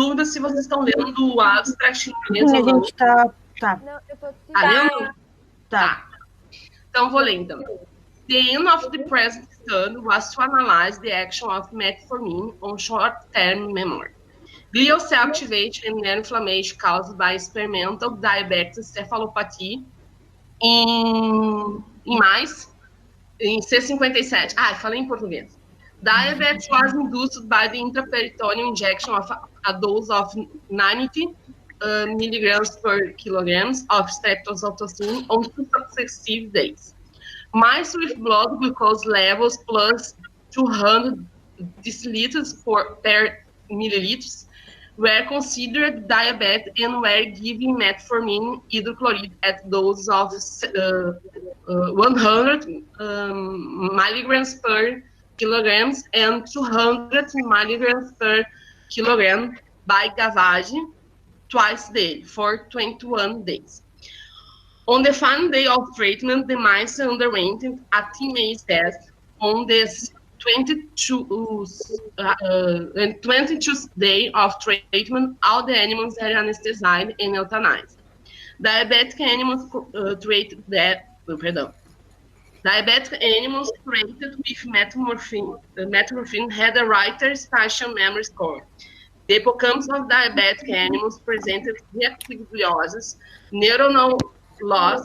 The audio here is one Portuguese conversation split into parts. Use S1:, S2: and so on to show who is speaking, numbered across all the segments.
S1: dúvida se vocês estão lendo o abstract em inglês ou
S2: A
S1: não.
S2: gente tá.
S3: Não, eu tô
S1: Tá lendo?
S2: Tá.
S1: Então, vou ler, então. The aim of the present study was to analyze the action of metformin on short-term memory. Glial cell activation and neuroinflammation caused by experimental diabetic encephalopathy em C57. Falei em português. Diabetes was induced by the intraperitoneal injection of a dose of 90 milligrams per kilograms of streptozotocin on 2 successive days. Mice with blood glucose levels plus 200 deciliters per milliliters were considered diabetic and were given metformin hydrochloride at doses of 100 milligrams per kilograms and 200 milligrams per kilogram by gavage twice daily for 21 days. On the final day of treatment, the mice underwent a TMACE test. On this 22nd day of treatment, all the animals were anesthetized and euthanized. Diabetic animals treated with metformin had a writer spatial memory score. The hippocampus of diabetic animals presented reactive gliosis, neuronal loss,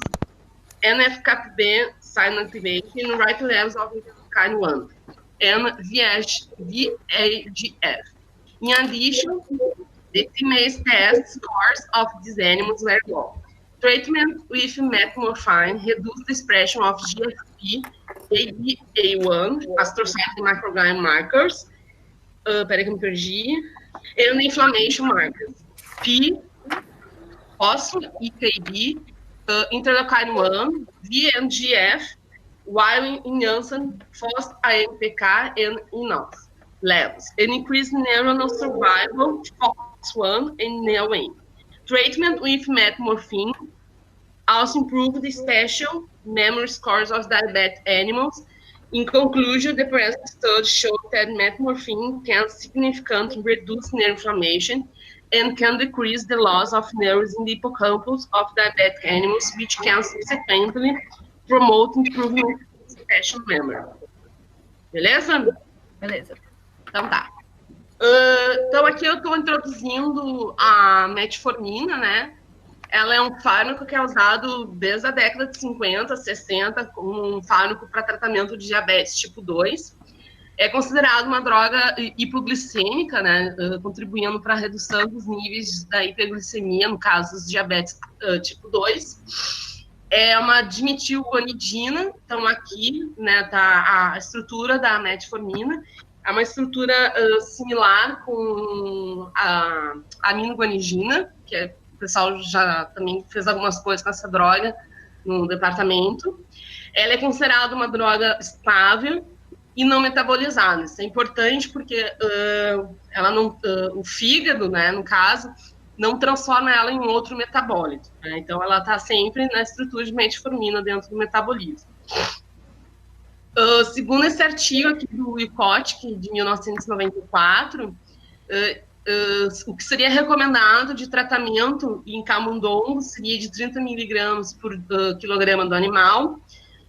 S1: NF-κB sign activation, right levels of kind 1, and VAGF. In addition, the TMACE test scores of these animals were low. Treatment with metformin reduced the expression of GFP, ADA1, astrocyte microglial markers, and inflammation markers, P, POS, EKB, interleukin-1, VNGF, while in Janssen, FOS, AMPK, and INOS levels, and increased neuronal survival, FOX1 and NEON. Treatment with metformin also improved the spatial memory scores of diabetic animals. In conclusion, the present study showed that metformin can significantly reduce nerve inflammation and can decrease the loss of nerves in the hippocampus of diabetic animals, which can subsequently promote improvement in spatial memory. Beleza?
S2: Beleza.
S1: Então tá. Então aqui eu estou introduzindo a metformina, né? Ela é um fármaco que é usado desde a década de 50, 60, como um fármaco para tratamento de diabetes tipo 2. É considerado uma droga hipoglicêmica, né, contribuindo para a redução dos níveis da hiperglicemia, no caso dos diabetes tipo 2. É uma dimetilguanidina, então aqui, né, tá a estrutura da metformina. É uma estrutura similar com a aminoguanidina, que o pessoal já também fez algumas coisas com essa droga no departamento. Ela é considerada uma droga estável e não metabolizada. Isso é importante porque ela não, o fígado, né, no caso, não transforma ela em outro metabólito, né? Então, ela está sempre na estrutura de metformina dentro do metabolismo. Segundo esse artigo aqui do Wilcott, de 1994, o que seria recomendado de tratamento em camundongo seria de 30 miligramas por quilograma do animal.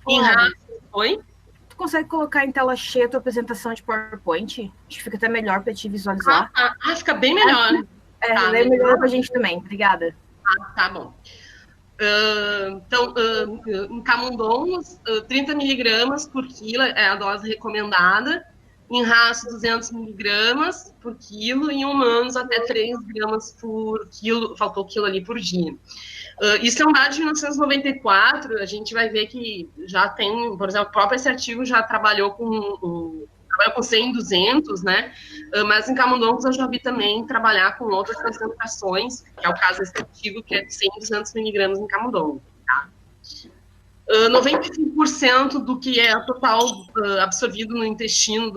S1: Em raça... Oi?
S2: Tu consegue colocar em tela cheia a tua apresentação de PowerPoint? Acho que fica até melhor para te visualizar.
S1: Fica bem melhor.
S2: Tá, é melhor para a gente também. Obrigada.
S1: Tá bom. Então, em camundongos, 30 miligramas por quilo é a dose recomendada. Em raça, 200 miligramas por quilo. Em humanos, até 3 gramas por quilo. Faltou quilo ali por dia. Isso é um dado de 1994. A gente vai ver que já tem, por exemplo, o próprio esse artigo já trabalhou com 100, 200, né? Mas em camundongos eu já vi também trabalhar com outras concentrações, que é o caso desse artigo, que é de 100, 200 miligramas em camundongo, tá? 95% do que é total absorvido no intestino,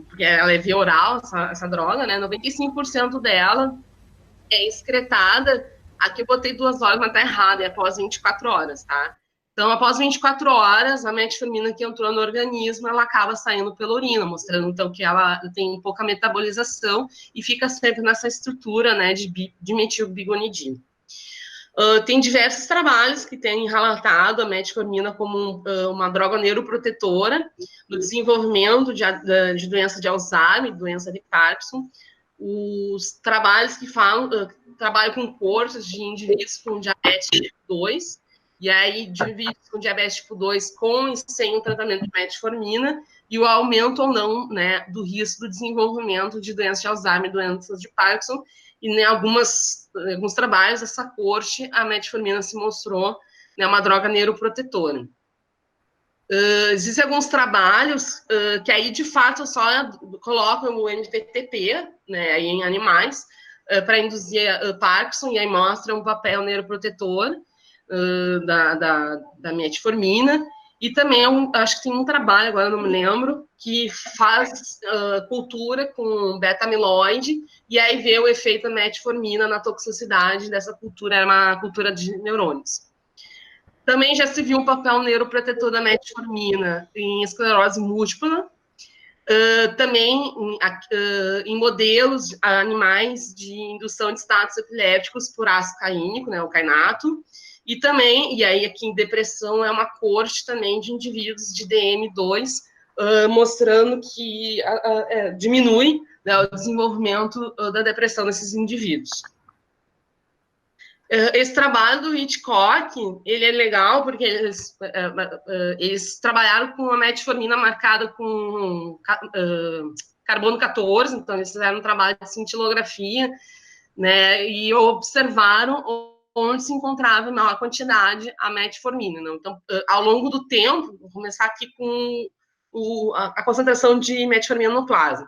S1: porque ela é via oral, essa droga, né? 95% dela é excretada. Aqui eu botei 2 horas, mas tá errado, é após 24 horas, tá? Então, após 24 horas, a metformina que entrou no organismo, ela acaba saindo pela urina, mostrando, então, que ela tem pouca metabolização e fica sempre nessa estrutura, né, de metilbigonidina. Tem diversos trabalhos que têm relatado a metformina como uma droga neuroprotetora no desenvolvimento de doença de Alzheimer, doença de Parkinson. Os trabalhos que falam, trabalham com coortes de indivíduos com diabetes tipo 2, e aí indivíduos com diabetes tipo 2 com e sem o tratamento de metformina, e o aumento ou não, né, do risco do desenvolvimento de doenças de Alzheimer, doenças de Parkinson, e em alguns trabalhos dessa corte, a metformina se mostrou, né, uma droga neuroprotetora. Existem alguns trabalhos que aí, de fato, só colocam o MPTP, né, aí em animais, para induzir Parkinson, e aí mostra um papel neuroprotetor da metformina. E também, acho que tem um trabalho, agora não me lembro, que faz cultura com beta-amiloide, e aí vê o efeito da metformina na toxicidade dessa cultura, é uma cultura de neurônios. Também já se viu um papel neuroprotetor da metformina em esclerose múltipla, também em modelos animais de indução de estados epilépticos por ácido caínico, né, o cainato, e também, e aí aqui em depressão, é uma corte também de indivíduos de DM2, mostrando que diminui, né, o desenvolvimento da depressão nesses indivíduos. Esse trabalho do Hitchcock, ele é legal porque eles trabalharam com a metformina marcada com carbono 14, então eles fizeram um trabalho de cintilografia, né, e observaram onde se encontrava maior quantidade a metformina. Né? Então, ao longo do tempo, vou começar aqui com a concentração de metformina no plasma.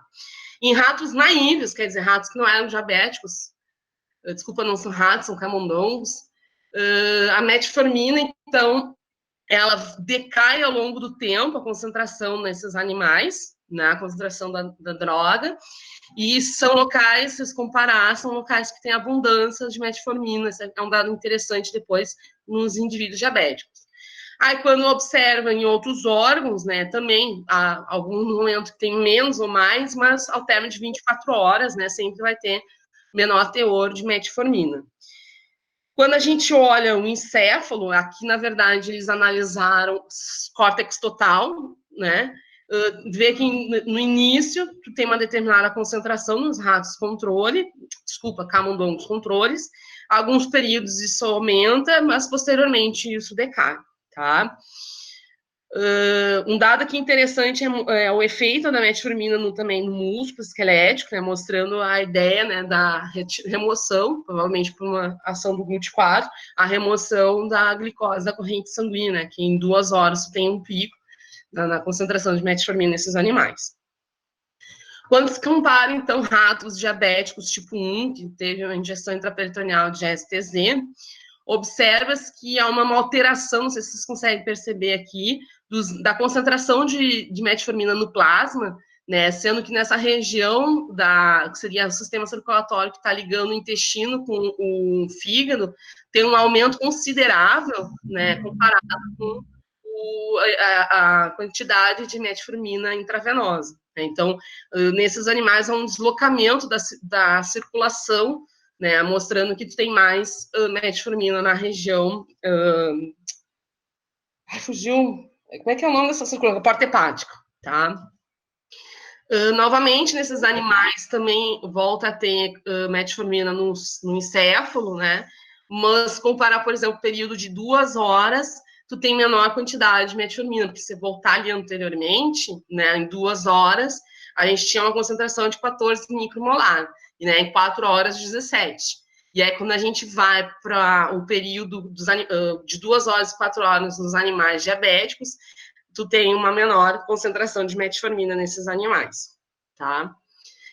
S1: Em ratos naíves, quer dizer, ratos que não eram diabéticos, desculpa, não são ratos, são camundongos, a metformina, então, ela decai ao longo do tempo, a concentração nesses animais, né, a concentração da droga, e são locais, se comparar, são locais que têm abundância de metformina, é um dado interessante depois nos indivíduos diabéticos. Aí, quando observa em outros órgãos, né, também há algum momento que tem menos ou mais, mas ao término de 24 horas, né, sempre vai ter menor teor de metformina. Quando a gente olha o encéfalo, aqui, na verdade, eles analisaram córtex total, né? Vê que no início tu tem uma determinada concentração nos ratos controle, camundongos controles, alguns períodos isso aumenta, mas posteriormente isso decai, tá? Um dado aqui interessante é o efeito da metformina também no músculo esquelético, né, mostrando a ideia, né, da remoção, provavelmente por uma ação do GLUT4, a remoção da glicose da corrente sanguínea, né, que em 2 horas tem um pico na concentração de metformina nesses animais. Quando se compara, então, ratos diabéticos tipo 1, que teve uma injeção intraperitoneal de STZ, observa-se que há uma alteração, não sei se vocês conseguem perceber aqui, da concentração de metformina no plasma, né, sendo que nessa região que seria o sistema circulatório que está ligando o intestino com o fígado, tem um aumento considerável, né, comparado com a quantidade de metformina intravenosa. Né. Então, nesses animais há um deslocamento da circulação, né, mostrando que tem mais metformina na região. Fugiu. Como é que é o nome dessa circulação? Porta hepática, tá? Novamente, nesses animais também volta a ter metformina no encéfalo, né? Mas comparar, por exemplo, o período de 2 horas, tu tem menor quantidade de metformina, porque se voltar ali anteriormente, né, em 2 horas, a gente tinha uma concentração de 14 micromolar, e né, em 4 horas, 17. E aí, quando a gente vai para o período de 2 horas e 4 horas nos animais diabéticos, tu tem uma menor concentração de metformina nesses animais, tá?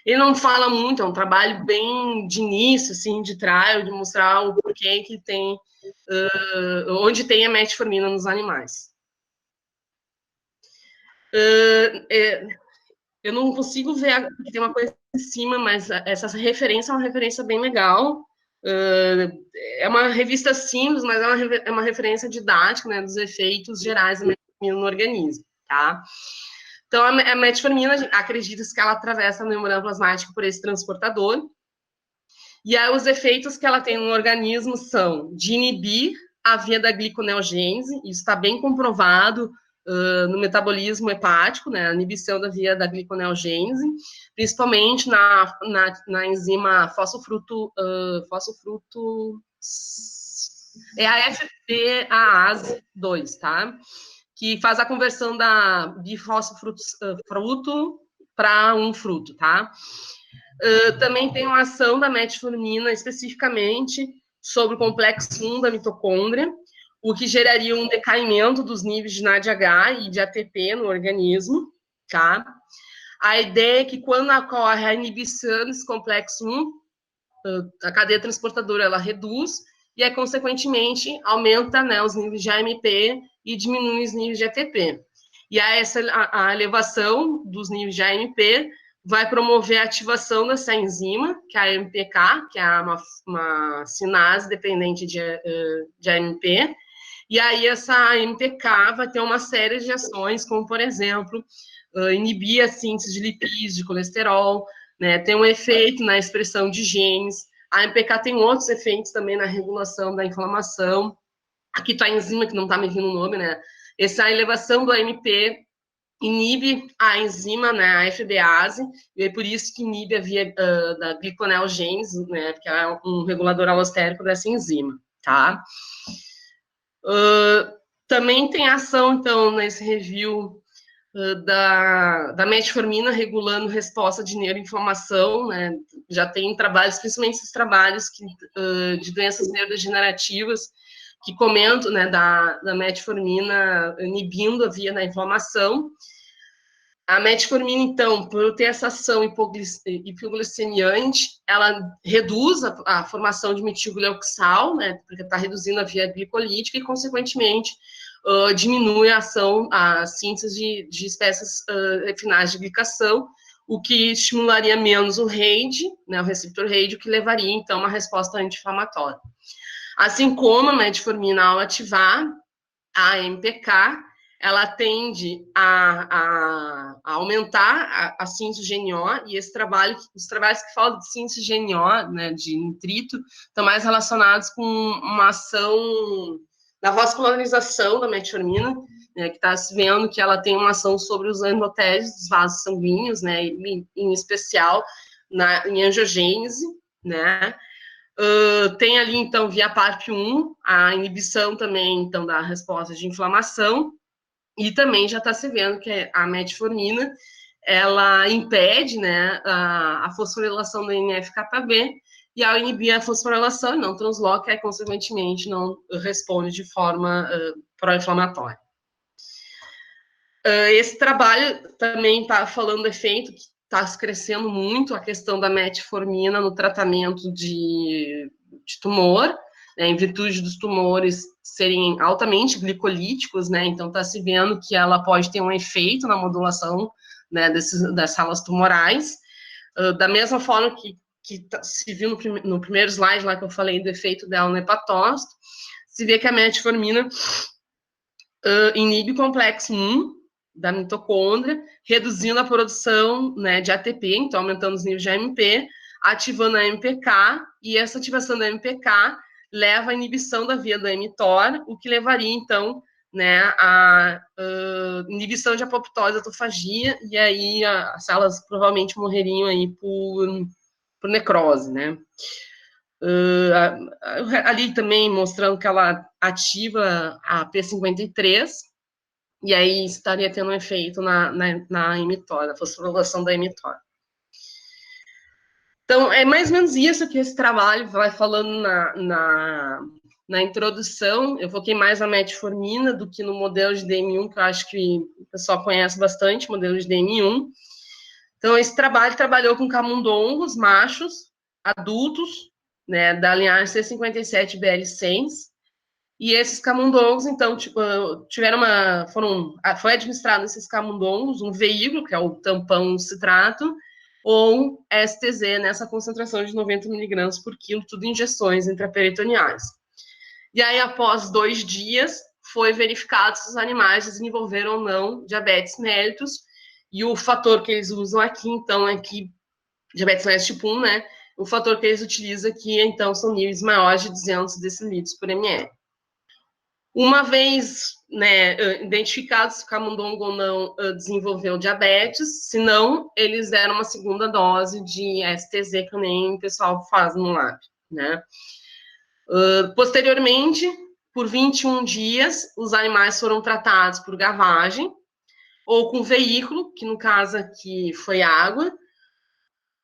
S1: Ele não fala muito, é um trabalho bem de início, assim, de trial, de mostrar o porquê que tem, onde tem a metformina nos animais. Eu não consigo ver, porque tem uma coisa em cima, mas essa referência é uma referência bem legal, É uma revista simples, mas é uma referência didática, né, dos efeitos gerais da metformina no organismo, tá? Então, a metformina, acredita-se que ela atravessa a membrana plasmática por esse transportador, e aí os efeitos que ela tem no organismo são de inibir a via da gliconeogênese, isso está bem comprovado no metabolismo hepático, né, a inibição da via da gliconeogênese, principalmente na enzima fosfofruto, é a FPAase 2, tá? Que faz a conversão da bifosfruto para um fruto, tá? Também tem uma ação da metformina especificamente sobre o complexo 1 da mitocôndria, o que geraria um decaimento dos níveis de NADH e de ATP no organismo, tá? A ideia é que quando ocorre a inibição desse complexo 1, a cadeia transportadora ela reduz e aí, consequentemente, aumenta, né, os níveis de AMP e diminui os níveis de ATP. E aí, a elevação dos níveis de AMP vai promover a ativação dessa enzima, que é a AMPK, que é uma sinase dependente de AMP, e aí essa AMPK vai ter uma série de ações, como, por exemplo, inibir a síntese de lipídios, de colesterol, né, tem um efeito na expressão de genes. A AMPK tem outros efeitos também na regulação da inflamação. Aqui está a enzima, que não está me vindo o nome, né? Essa elevação do AMP inibe a enzima, né, a FBase, e é por isso que inibe a via da gliconeogênese, né, que é um regulador alostérico dessa enzima, tá? Também tem ação, então, nesse review da metformina regulando resposta de neuroinflamação, né? Já tem trabalhos, principalmente esses trabalhos de doenças neurodegenerativas, que comentam, né, da metformina inibindo a via da inflamação. A metformina, então, por ter essa ação hipoglicemiante, ela reduz a formação de metilgleuxal, né, porque está reduzindo a via glicolítica e, consequentemente, diminui a síntese de espécies finais de glicação, o que estimularia menos o RAGE, né, o receptor RAGE, o que levaria, então, a uma resposta anti-inflamatória. Assim como a metformina, ao ativar a MPK, ela tende a aumentar a síntese de GNO, e os trabalhos que falam de síntese de GNO, né, de nitrito, estão mais relacionados com uma ação da vascularização da metformina, né, que está se vendo que ela tem uma ação sobre os endotélios dos vasos sanguíneos, né, em especial em angiogênese, né. Tem ali, então, via PARP1, a inibição também, então, da resposta de inflamação, e também já está se vendo que a metformina, ela impede, né, a fosforilação do NF-κB, e ao inibir a fosforilação, não transloca, e, consequentemente, não responde de forma pró-inflamatória. Esse trabalho também está falando do efeito que está crescendo muito a questão da metformina no tratamento de tumor, né, em virtude dos tumores serem altamente glicolíticos, né, então está se vendo que ela pode ter um efeito na modulação, né, das células tumorais, da mesma forma que se viu no primeiro slide lá que eu falei do efeito dela no hepatócito, se vê que a metformina inibe o complexo 1 da mitocôndria, reduzindo a produção, né, de ATP, então aumentando os níveis de AMP, ativando a MPK, e essa ativação da MPK leva à inibição da via do mTOR, o que levaria, então, né, a inibição de apoptose da autofagia, e aí as células provavelmente morreriam aí por necrose, né. Ali também mostrando que ela ativa a P53, e aí estaria tendo um efeito na mTOR, na fosforilação da mTOR. Então, é mais ou menos isso que esse trabalho vai falando na introdução. Eu foquei mais na metformina do que no modelo de DM1, que eu acho que o pessoal conhece bastante, modelo de DM1. Então, esse trabalho trabalhou com camundongos machos, adultos, né, da linhagem C57BL100, e esses camundongos, então, foi administrado nesses camundongos um veículo, que é o tampão citrato, ou STZ nessa concentração de 90 miligramas por quilo, tudo injeções intraperitoneais. E aí, após 2 dias, foi verificado se os animais desenvolveram ou não diabetes mellitus, e o fator que eles usam aqui, então, é que diabetes mellitus tipo 1, né? O fator que eles utilizam aqui, então, são níveis maiores de 200 decilitros por ml. Uma vez, né, identificado se o camundongo ou não desenvolveu diabetes, se não, eles deram uma segunda dose de STZ, que nem o pessoal faz no lab, né? Posteriormente, por 21 dias, os animais foram tratados por gavagem, ou com veículo, que no caso aqui foi água,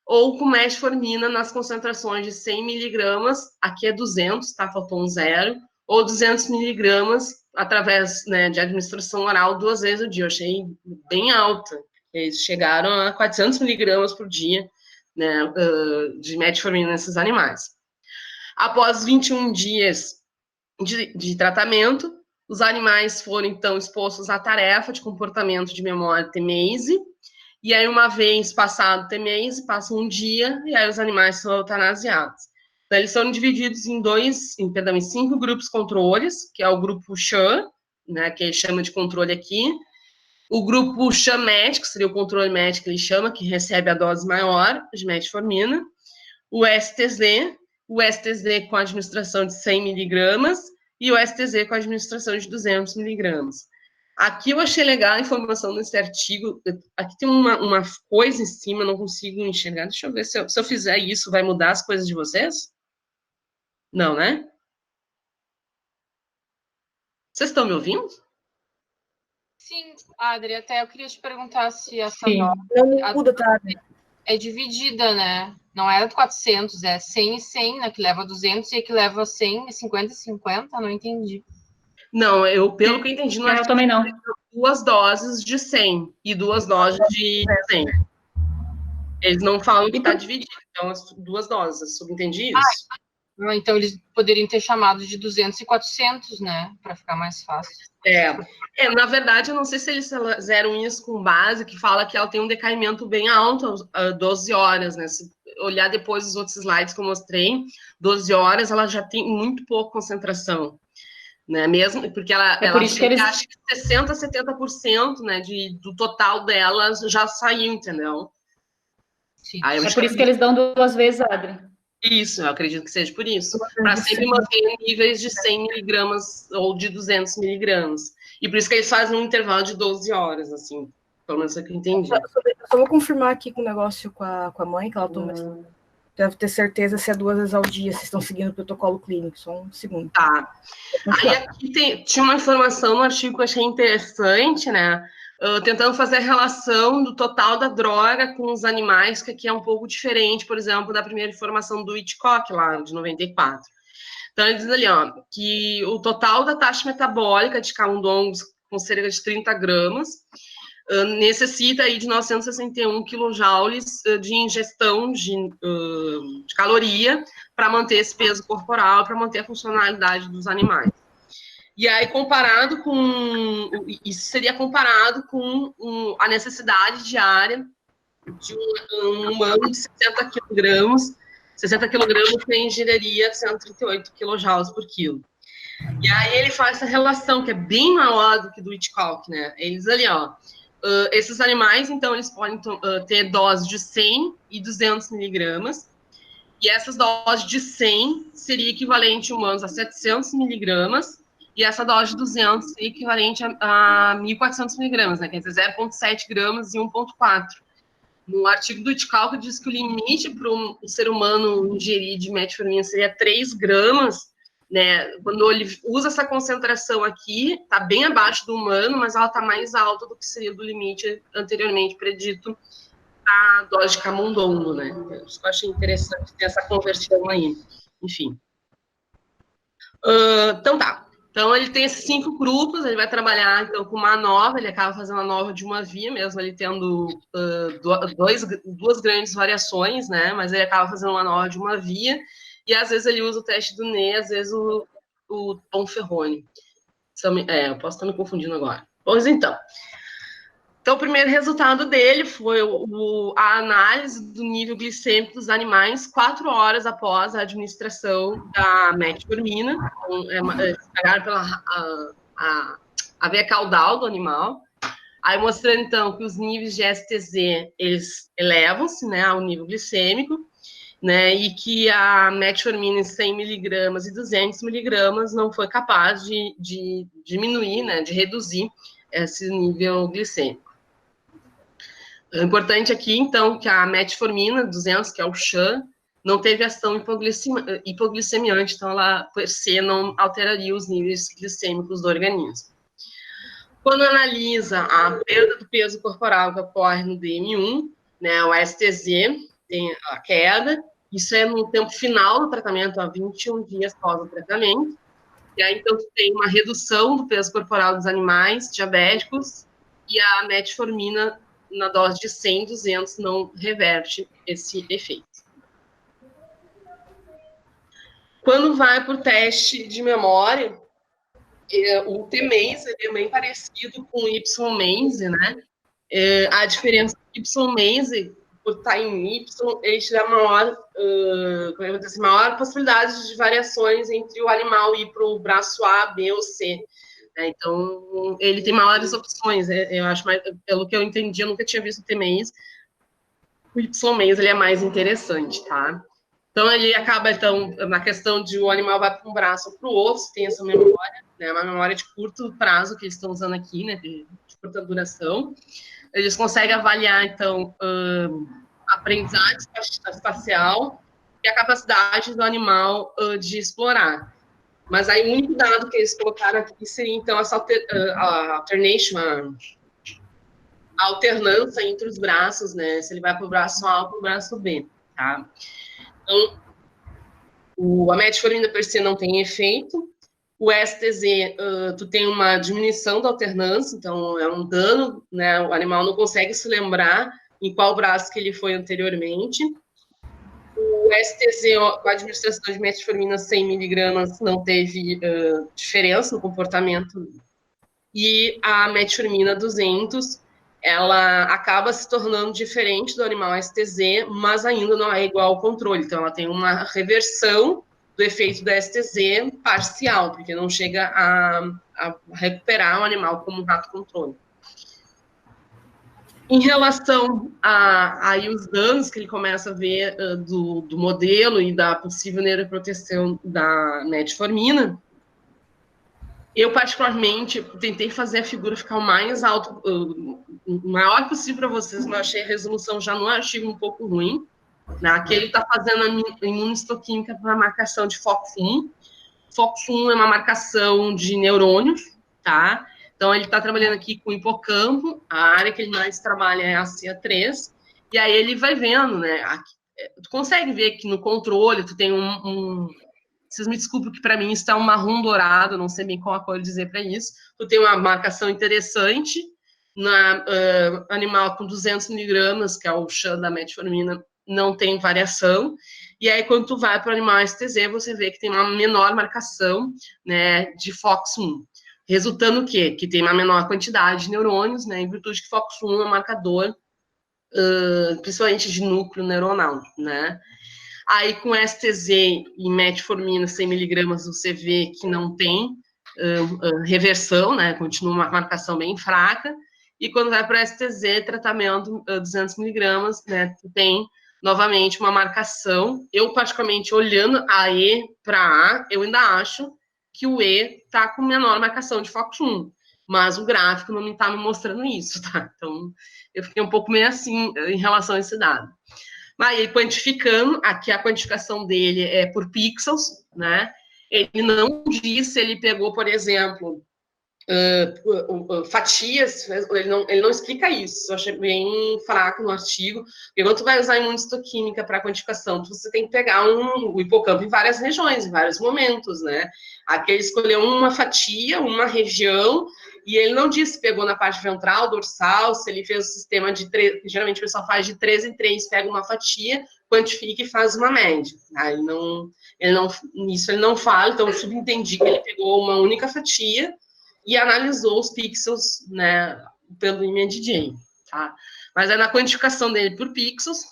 S1: ou com metformina nas concentrações de 100 miligramas, aqui é 200, tá? Faltou um zero, ou 200 miligramas através, né, de administração oral 2 vezes ao dia. Eu achei bem alta. Eles chegaram a 400 miligramas por dia, né, de metformina nesses animais. Após 21 dias de tratamento, os animais foram, então, expostos à tarefa de comportamento de memória TMACE, e aí, uma vez passado o TMACE, passa um dia, e aí os animais são eutanasiados. Então, eles são divididos em 5 grupos controles, que é o grupo SHAM, né, que ele chama de controle aqui, o grupo SHAM médico, seria o controle médico que ele chama, que recebe a dose maior de metformina, o STZ com a administração de 100 miligramas, e o STZ com a administração de 200 miligramas. Aqui eu achei legal a informação nesse artigo. Aqui tem uma coisa em cima, não consigo enxergar. Deixa eu ver se eu fizer isso, vai mudar as coisas de vocês? Não, né? Vocês estão me ouvindo?
S3: Sim, Adri, até eu queria te perguntar se essa
S2: dose não muda, tá?
S3: É dividida, né? Não era 400, é 100 e 100, né? Que leva 200 e a que leva 100 e 50 e 50, não entendi.
S1: Não, pelo que eu entendi, no artigo,
S4: também não.
S1: 2 doses de 100 e 2 doses de 100. Eles não falam que está dividido, então as 2 doses, subentendi isso?
S3: Então eles poderiam ter chamado de 200 e 400, né? Para ficar mais fácil.
S1: Na verdade, eu não sei se eles fizeram isso com base, que fala que ela tem um decaimento bem alto, 12 horas, né? Se olhar depois os outros slides que eu mostrei, 12 horas ela já tem muito pouca concentração, né? Mesmo porque ela acha que 60% a 70%, né, do total delas já saiu, entendeu?
S3: Sim.
S4: É por isso que eles dão 2 vezes, Adri.
S1: Isso, eu acredito que seja por isso. Para sempre manter níveis de 100 miligramas ou de 200 miligramas. E por isso que eles fazem um intervalo de 12 horas, assim. Pelo menos é o que eu entendi.
S2: Só vou confirmar aqui com o negócio com a mãe, que ela toma. Deve ter certeza se é 2 vezes ao dia, se estão seguindo o protocolo clínico. Só um segundo.
S1: Tá. Aí aqui tinha uma informação no artigo que eu achei interessante, né? Tentando fazer a relação do total da droga com os animais, que aqui é um pouco diferente, por exemplo, da primeira informação do Hitchcock, lá, de 94. Então, ele diz ali, ó, que o total da taxa metabólica de camundongos com cerca de 30 gramas necessita aí de 961 quilojoules de ingestão de caloria para manter esse peso corporal, para manter a funcionalidade dos animais. E aí, isso seria comparado com a necessidade diária de um humano de 60 quilogramas. 60 quilogramas que ingeriria 138 quilojoules por quilo. E aí ele faz essa relação, que é bem maior do que do Hitchcock, né? Eles ali, ó, esses animais, então, eles podem ter doses de 100 e 200 miligramas, e essas doses de 100 seria equivalente em humanos a 700 miligramas, e essa dose de 200 seria equivalente a 1.400 miligramas, né? Quer dizer, 0,7 gramas e 1,4. No artigo do Hitchcock diz que o limite para um ser humano ingerir de metformina seria 3 gramas, né? Quando ele usa essa concentração aqui, está bem abaixo do humano, mas ela está mais alta do que seria do limite anteriormente predito a dose de camundongo, né? Eu achei interessante ter essa conversão aí. Enfim. Então tá. Então, ele tem esses 5 grupos, ele vai trabalhar, então, com uma nova, ele acaba fazendo a nova de uma via, mesmo ele tendo 2 grandes variações, né, mas ele acaba fazendo uma nova de uma via, e às vezes ele usa o teste do Ney, às vezes o Tom Ferroni. Eu posso estar me confundindo agora. Pois então, Então, o primeiro resultado dele foi a análise do nível glicêmico dos animais 4 horas após a administração da metformina. Então, pegaram pela a veia caudal do animal. Aí mostrando, então, que os níveis de STZ, eles elevam-se, né, ao nível glicêmico, né, e que a metformina em 100 miligramas e 200 miligramas não foi capaz de diminuir, né, de reduzir esse nível glicêmico. O importante aqui, então, que a metformina 200, que é o SHAM, não teve ação hipoglicemiante, então ela, per se, não alteraria os níveis glicêmicos do organismo. Quando analisa a perda do peso corporal que ocorre no DM1, né, o STZ tem a queda, isso é no tempo final do tratamento, a 21 dias após o tratamento, e aí, então, tem uma redução do peso corporal dos animais diabéticos, e a metformina na dose de 100, 200, não reverte esse efeito. Quando vai para o teste de memória, o T-Maze é bem parecido com o Y-Maze, né? A diferença do Y-Maze, por estar em Y, ele te dá maior possibilidade de variações entre o animal ir para o braço A, B ou C. Então, ele tem maiores opções. Eu acho, pelo que eu entendi, eu nunca tinha visto o T-Maze. O Y-Maze, ele é mais interessante, tá? Então, ele acaba, então, na questão de o animal vai para um braço ou para o outro, tem essa memória, né? Uma memória de curto prazo que eles estão usando aqui, né? De curta duração. Eles conseguem avaliar, então, a aprendizagem espacial e a capacidade do animal de explorar. Mas aí o único dado que eles colocaram aqui seria, então, essa alternation, a alternância entre os braços, né? Se ele vai para o braço A ou para o braço B, tá? Então, a metformina per se não tem efeito. O STZ, tu tem uma diminuição da alternância, então é um dano, né? O animal não consegue se lembrar em qual braço que ele foi anteriormente. O STZ, com a administração de metformina 100 miligramas, não teve diferença no comportamento. E a metformina 200, ela acaba se tornando diferente do animal STZ, mas ainda não é igual ao controle. Então, ela tem uma reversão do efeito da STZ parcial, porque não chega a recuperar o animal como um rato controle. Em relação a os danos que ele começa a ver do modelo e da possível neuroproteção da metformina, eu, particularmente, tentei fazer a figura ficar o mais alto, o maior possível para vocês, mas eu achei a resolução já no artigo um pouco ruim. Né? Aqui ele está fazendo a imunistoquímica para a marcação de FOX1. FOX1 é uma marcação de neurônios, tá? Então, ele está trabalhando aqui com o hipocampo, a área que ele mais trabalha é a CA3, e aí ele vai vendo, né? Aqui, tu consegue ver que no controle tu tem vocês me desculpem que para mim está um marrom dourado, não sei bem qual a cor dizer para isso. Tu tem uma marcação interessante na animal com 200 miligramas, que é o SHAM da metformina, não tem variação. E aí, quando tu vai para o animal STZ, você vê que tem uma menor marcação, né, de FOX1. Resultando o quê? Que tem uma menor quantidade de neurônios, né, em virtude que FOX1 é um marcador, principalmente de núcleo neuronal, né? Aí, com STZ e metformina 100 miligramas, você vê que não tem reversão, né? Continua uma marcação bem fraca. E quando vai para o STZ, tratamento 200 miligramas, né? Tem, novamente, uma marcação. Eu, particularmente, olhando a E para A, eu ainda acho que o E está com menor marcação de FOX1. Mas o gráfico não está me mostrando isso, tá? Então, eu fiquei um pouco meio assim em relação a esse dado. Mas quantificando, aqui a quantificação dele é por pixels, né? Ele não diz se ele pegou, por exemplo, fatias, ele não explica isso. Eu achei bem fraco no artigo. Porque quando tu vai usar imunistoquímica para quantificação, você tem que pegar o hipocampo em várias regiões, em vários momentos, né? Aqui ele escolheu uma fatia, uma região, e ele não disse se pegou na parte ventral, dorsal, se ele fez o sistema de 3, geralmente o pessoal faz de 3 em 3, pega uma fatia, quantifica e faz uma média. Tá? Isso ele não fala, então eu subentendi que ele pegou uma única fatia e analisou os pixels, né, pelo IMDJ, tá? Mas aí na quantificação dele por pixels,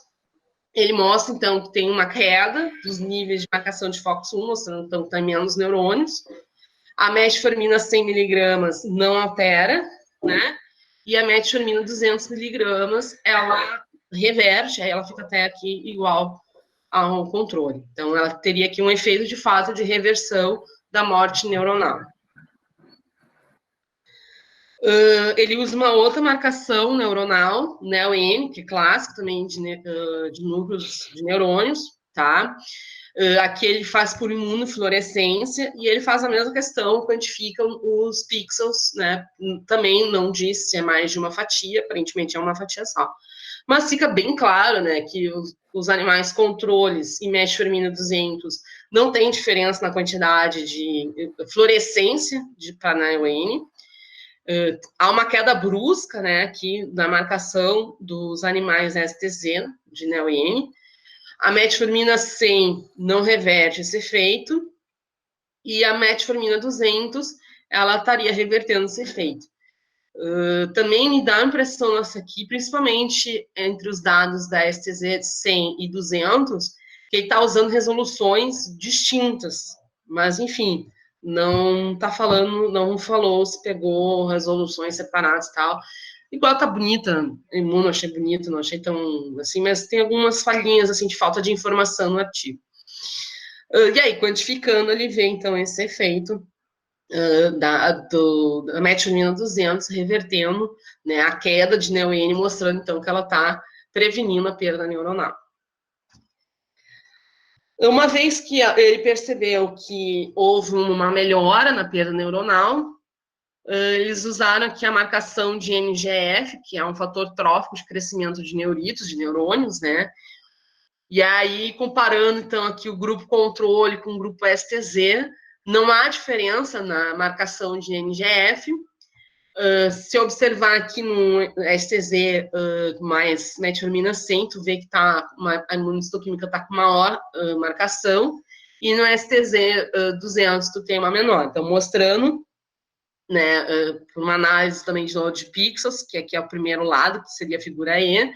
S1: ele mostra, então, que tem uma queda dos níveis de marcação de FOX1, mostrando, então, que tem menos neurônios. A metformina 100 miligramas não altera, né? E a metformina 200 miligramas, ela reverte, aí ela fica até aqui igual ao controle. Então, ela teria aqui um efeito, de fato, de reversão da morte neuronal. Ele usa uma outra marcação neuronal, NEO-N, que é clássica também de núcleos de neurônios, tá? Aqui ele faz por imunofluorescência e ele faz a mesma questão, quantifica os pixels, né? Também não diz se é mais de uma fatia, aparentemente é uma fatia só. Mas fica bem claro, né, que os animais controles e metformina 200 não tem diferença na quantidade de fluorescência para NEO-N. Há uma queda brusca, né, aqui na marcação dos animais STZ de NEO-N. A metformina 100 não reverte esse efeito e a metformina 200 ela estaria revertendo esse efeito. Também me dá a impressão essa aqui, principalmente entre os dados da STZ 100 e 200, que ele está usando resoluções distintas, mas enfim, não está falando, não falou se pegou resoluções separadas e tal. Igual tá bonita, Imuno, achei bonito, não achei tão assim, mas tem algumas falhinhas assim de falta de informação no artigo. E aí, quantificando, ele vê então esse efeito da metformina 200 revertendo, né, a queda de NEO-N, mostrando então que ela está prevenindo a perda neuronal. Uma vez que ele percebeu que houve uma melhora na perda neuronal, eles usaram aqui a marcação de NGF, que é um fator trófico de crescimento de neuritos, de neurônios, né? E aí, comparando, então, aqui o grupo controle com o grupo STZ, não há diferença na marcação de NGF. Se observar aqui no STZ mais metformina 100, tu vê que a imunistoquímica está com maior marcação, e no STZ 200 tu tem uma menor. Então, mostrando, né, por uma análise também de pixels, que aqui é o primeiro lado, que seria a figura E,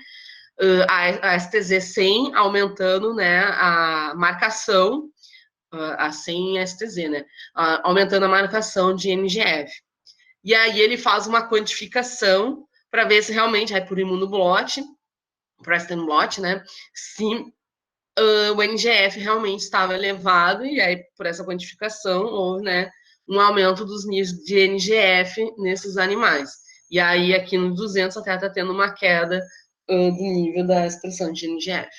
S1: a STZ 100 aumentando, né, a marcação, a 100 STZ, né, aumentando a marcação de NGF. E aí ele faz uma quantificação para ver se realmente, aí por imunoblot, Preston blot, né, se o NGF realmente estava elevado, e aí por essa quantificação houve, né, um aumento dos níveis de NGF nesses animais. E aí aqui no 200 até está tendo uma queda do nível da expressão de NGF.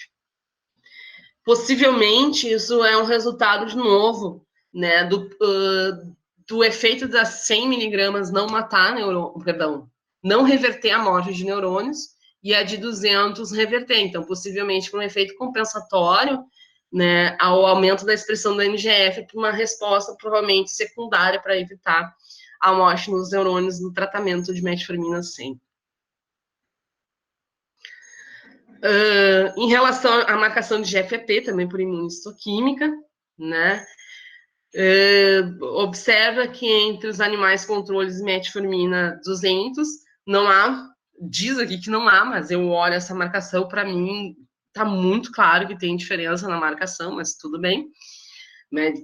S1: Possivelmente isso é um resultado, de novo, né, do efeito das 100 miligramas não matar não reverter a morte de neurônios, e a de 200 reverter. Então, possivelmente por um efeito compensatório, né, ao aumento da expressão do NGF, por uma resposta provavelmente secundária para evitar a morte nos neurônios no tratamento de metformina 100. Em relação à marcação de GFAP, também por imunistoquímica, né, observa que entre os animais controles metformina 200, não há, diz aqui que não há, mas eu olho essa marcação, para mim, está muito claro que tem diferença na marcação, mas tudo bem.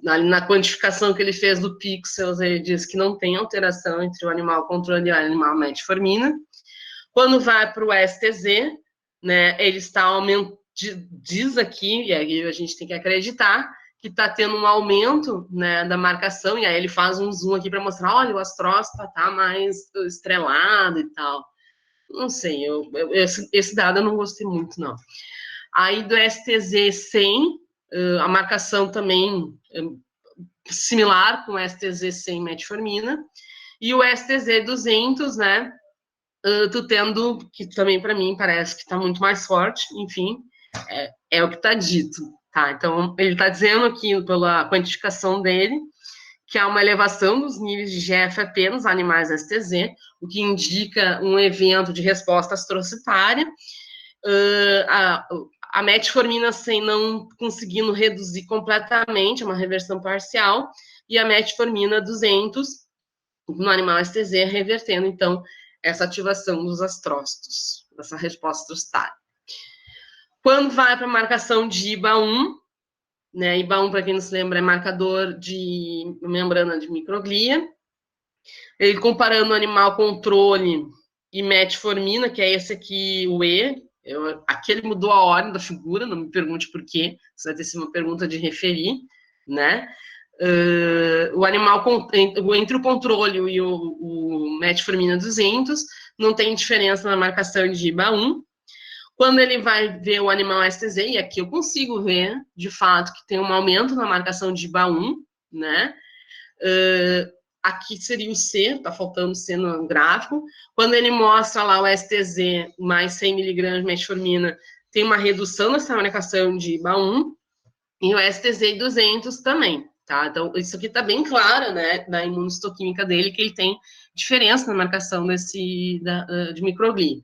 S1: Na quantificação que ele fez do pixels, ele diz que não tem alteração entre o animal controle e o animal metformina. Quando vai para o STZ, né, ele está aumentando, diz aqui, e aí a gente tem que acreditar, que está tendo um aumento, né, da marcação, e aí ele faz um zoom aqui para mostrar, olha, o astrócito está mais estrelado e tal. Não sei, esse dado eu não gostei muito, não. Aí do STZ 100, a marcação também similar com o STZ 100 metformina, e o STZ 200, né, tu tendo, que também para mim parece que está muito mais forte, enfim, é o que está dito, tá? Então, ele está dizendo aqui, pela quantificação dele, que há uma elevação dos níveis de GFAP nos animais STZ, o que indica um evento de resposta astrocitária, a metformina 100 não conseguindo reduzir completamente, uma reversão parcial, e a metformina 200 no animal STZ revertendo, então, essa ativação dos astrócitos, dessa resposta trostática. Quando vai para a marcação de IBA1, né, IBA1, para quem não se lembra, é marcador de membrana de microglia, ele comparando o animal controle e metformina, que é esse aqui, o E, aqui ele mudou a ordem da figura, não me pergunte por quê, isso vai ter sido uma pergunta de referir, né? O animal, entre o controle e o metformina 200, não tem diferença na marcação de IBA1. Quando ele vai ver o animal STZ, e aqui eu consigo ver, de fato, que tem um aumento na marcação de IBA1, né? Aqui seria o C, tá faltando C no gráfico. Quando ele mostra lá o STZ mais 100 mg de metformina, tem uma redução nessa marcação de IBA1, e o STZ 200 também, tá? Então, isso aqui tá bem claro, né, da imunohistoquímica dele, que ele tem diferença na marcação de microglia.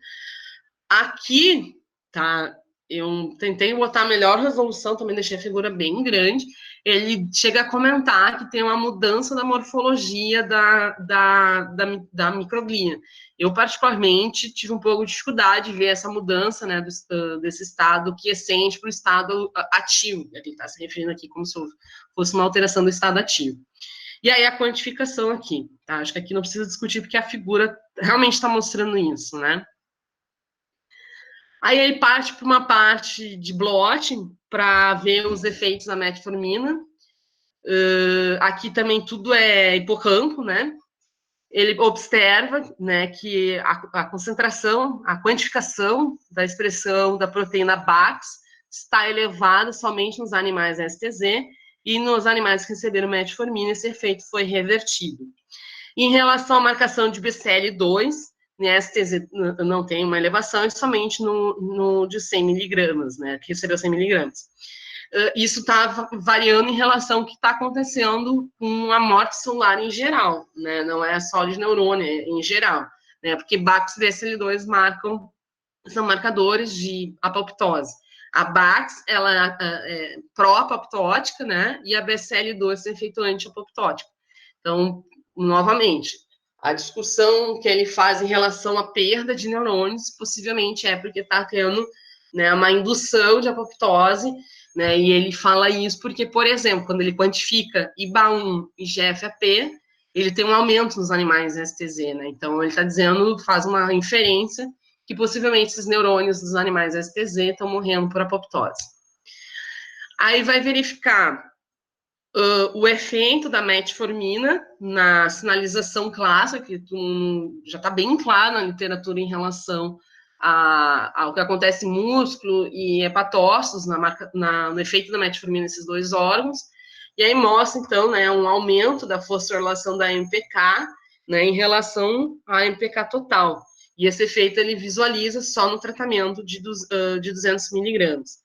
S1: Aqui, tá, eu tentei botar a melhor resolução, também deixei a figura bem grande. Ele chega a comentar que tem uma mudança da morfologia da microglia. Eu, particularmente, tive um pouco de dificuldade de ver essa mudança, né, desse estado quiescente para o estado ativo. Ele está se referindo aqui como se fosse uma alteração do estado ativo. E aí a quantificação aqui, tá? Acho que aqui não precisa discutir, porque a figura realmente está mostrando isso, né? Aí ele parte para uma parte de blotting para ver os efeitos da metformina. Aqui também tudo é hipocampo, né? Ele observa, né, que a concentração, a quantificação da expressão da proteína BAX está elevada somente nos animais STZ, e nos animais que receberam metformina esse efeito foi revertido. Em relação à marcação de BCL2, né, STZ não tem uma elevação, é somente no de 100 miligramas, né, que recebeu 100 miligramas. Isso está variando em relação ao que está acontecendo com a morte celular em geral, né, não é só de neurônio, é em geral, né, porque BAX e BCL2 são marcadores de apoptose. A BAX, ela é pró-apoptótica, né, e a BCL2 é efeito anti-apoptótico. Então, novamente, a discussão que ele faz em relação à perda de neurônios possivelmente é porque está tendo, né, uma indução de apoptose, né, e ele fala isso porque, por exemplo, quando ele quantifica IBA1 e GFAP, ele tem um aumento nos animais STZ, né, então ele está dizendo, faz uma inferência que possivelmente esses neurônios dos animais STZ estão morrendo por apoptose. Aí vai verificar o efeito da metformina na sinalização clássica, que já está bem claro na literatura em relação ao que acontece em músculo e hepatócitos no efeito da metformina nesses dois órgãos, e aí mostra, então, né, um aumento da fosforilação da MPK, né, em relação à MPK total, e esse efeito ele visualiza só no tratamento de 200 miligramas.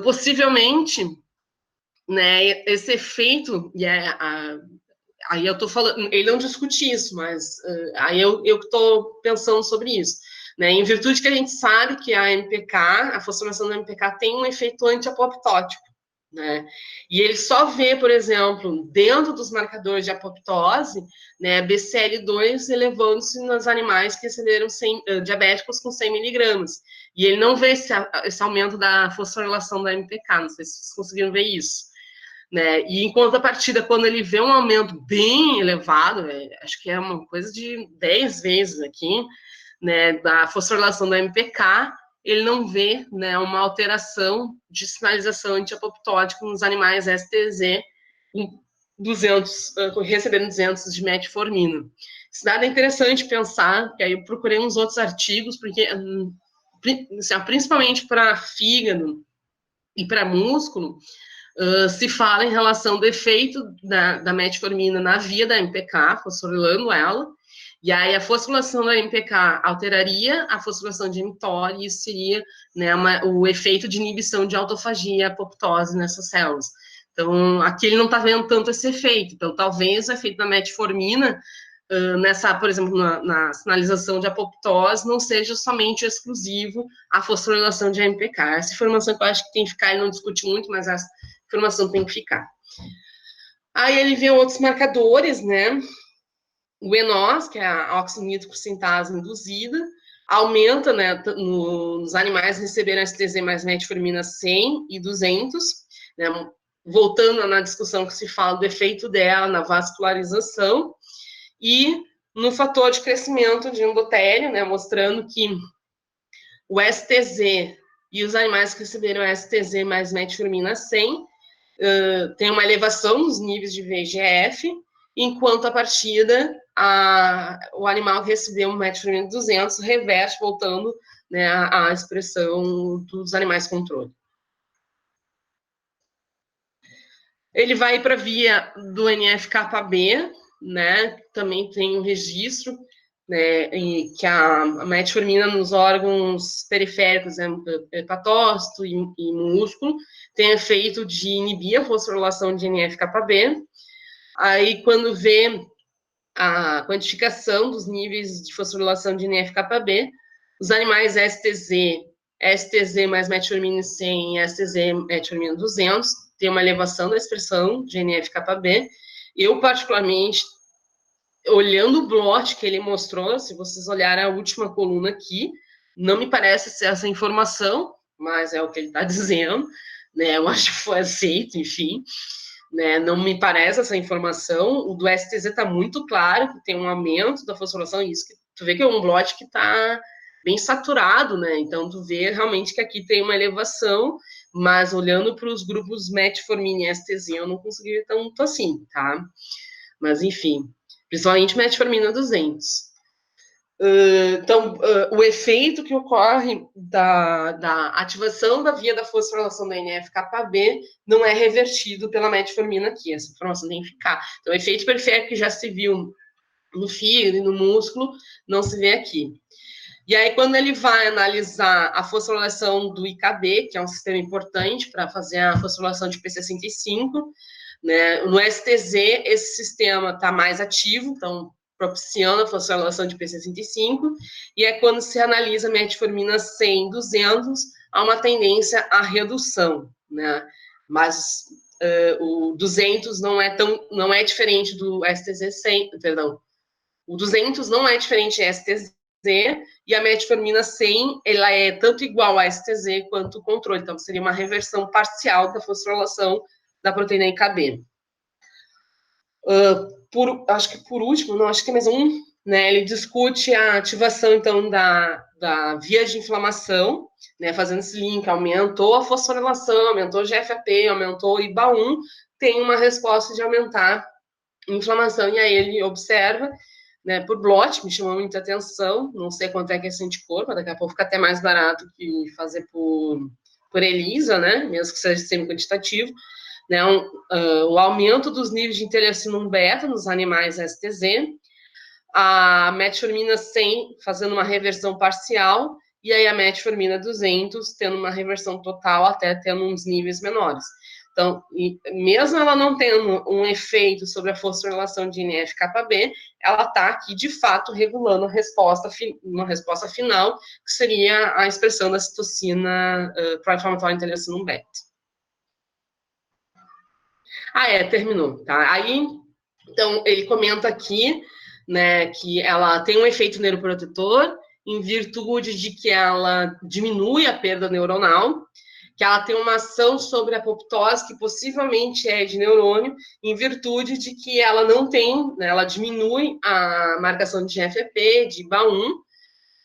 S1: Possivelmente, né, esse efeito, aí eu estou falando, ele não discute isso, mas aí eu estou pensando sobre isso, né, em virtude que a gente sabe que a MPK, a fosforilação da MPK tem um efeito anti-apoptótico, né, e ele só vê, por exemplo, dentro dos marcadores de apoptose, né, BCL2 elevando-se nos animais que receberam diabéticos com 100 miligramas, e ele não vê esse aumento da fosforilação da MPK, não sei se vocês conseguiram ver isso. Né? E em contrapartida, quando ele vê um aumento bem elevado, acho que é uma coisa de 10 vezes aqui, né, da fosforilação da MPK, ele não vê, né, uma alteração de sinalização antiapoptótica nos animais STZ recebendo 200 de metformina. Esse dado é interessante pensar, que aí eu procurei uns outros artigos, porque principalmente para fígado e para músculo, se fala em relação do efeito da metformina na via da MPK, fosforilando ela, e aí a fosforilação da MPK alteraria a fosforilação de mTOR, e isso seria, né, o efeito de inibição de autofagia e apoptose nessas células. Então, aqui ele não está vendo tanto esse efeito, então talvez o efeito da metformina, por exemplo, na sinalização de apoptose, não seja somente exclusivo à fosforilação de MPK. Essa informação que eu acho que tem que ficar, ele não discute muito, mas essa informação tem que ficar. Aí ele vê outros marcadores, né, o ENOS, que é a oxinitrocintase induzida, aumenta, né, nos animais receberam STZ mais metformina 100 e 200, né, voltando na discussão que se fala do efeito dela na vascularização, e no fator de crescimento de endotélio, né, mostrando que o STZ e os animais que receberam STZ mais metformina 100 tem uma elevação nos níveis de VEGF, enquanto a partida, o animal que recebeu metformina 200 reverte, voltando, né, à expressão dos animais controle. Ele vai para a via do NF-κB, né, também tem um registro, né, que a metformina nos órgãos periféricos, né, hepatócito e músculo, tem efeito de inibir a fosforilação de NF-κB. Aí, quando vê a quantificação dos níveis de fosforilação de NF-κB, os animais STZ mais metformina 100 e STZ metformina 200 tem uma elevação da expressão de NF-κB. Eu, particularmente, olhando o blot que ele mostrou, se vocês olharem a última coluna aqui, não me parece ser essa informação, mas é o que ele está dizendo, né? Eu acho que foi aceito, enfim, né? Não me parece essa informação. O do STZ está muito claro que tem um aumento da fosforilação, isso que tu vê que é um blot que está bem saturado, né? Então tu vê realmente que aqui tem uma elevação, mas olhando para os grupos metformina e STZ, eu não consegui ver tanto assim, tá? Mas enfim, principalmente metformina 200. Então, o efeito que ocorre da ativação da via da fosforilação da NF-κB não é revertido pela metformina aqui, essa informação tem que ficar. Então, o efeito periférico que já se viu no fígado e no músculo, não se vê aqui. E aí, quando ele vai analisar a fosforilação do IKB, que é um sistema importante para fazer a fosforilação de P65, né, no STZ, esse sistema está mais ativo, então propiciando a fosforilação de P65, e é quando se analisa metformina 100, 200, há uma tendência à redução, né? Mas o 200 não é diferente do STZ 100, perdão, o 200 não é diferente de STZ, e a metformina 100, ela é tanto igual a STZ quanto o controle, então seria uma reversão parcial da fosforilação da proteína IKB. Acho que por último, não, acho que tem mais um, né, ele discute a ativação, então, da via de inflamação, né, fazendo esse link, aumentou a fosforilação, aumentou o GFAP, aumentou o IBA1, tem uma resposta de aumentar a inflamação, e aí ele observa, né, por blot, me chamou muita atenção, não sei quanto é que é esse anticorpo, daqui a pouco fica até mais barato que fazer por ELISA, né, mesmo que seja semi-quantitativo, né, o aumento dos níveis de interleucina beta nos animais STZ, a metformina 100 fazendo uma reversão parcial, e aí a metformina 200 tendo uma reversão total, até tendo uns níveis menores. Então, mesmo ela não tendo um efeito sobre a fosforilação de NF-κB, ela está aqui, de fato, regulando uma resposta final, que seria a expressão da citocina pró-inflamatória interleucina beta. Terminou, tá? Aí, então, ele comenta aqui, né, que ela tem um efeito neuroprotetor, em virtude de que ela diminui a perda neuronal, que ela tem uma ação sobre a apoptose, que possivelmente é de neurônio, em virtude de que ela não tem, né, ela diminui a marcação de GFP, de IBA1,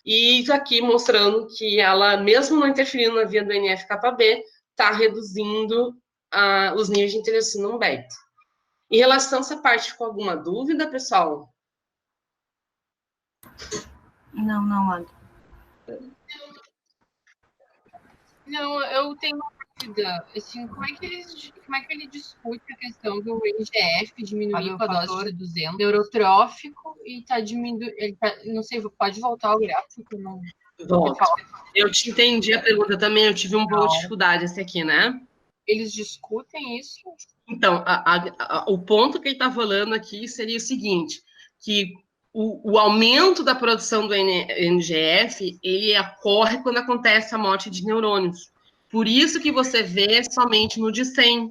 S1: e isso aqui mostrando que ela, mesmo não interferindo na via do NF-κB, está reduzindo os níveis de interleucina beta. Em relação a essa parte, ficou alguma dúvida, pessoal?
S2: Não, Ada.
S3: Não, eu tenho uma dúvida. Assim, como é que ele discute a questão do NGF diminuir com a dose de 200, neurotrófico, e está diminuindo... não sei, pode voltar ao gráfico? Não.
S1: Volta. Eu te entendi a pergunta também, eu tive um pouco de dificuldade esse aqui, né?
S3: Eles discutem isso?
S1: Então, o ponto que ele está falando aqui seria o seguinte, que o aumento da produção do NGF, ele ocorre quando acontece a morte de neurônios. Por isso que você vê somente no de 100.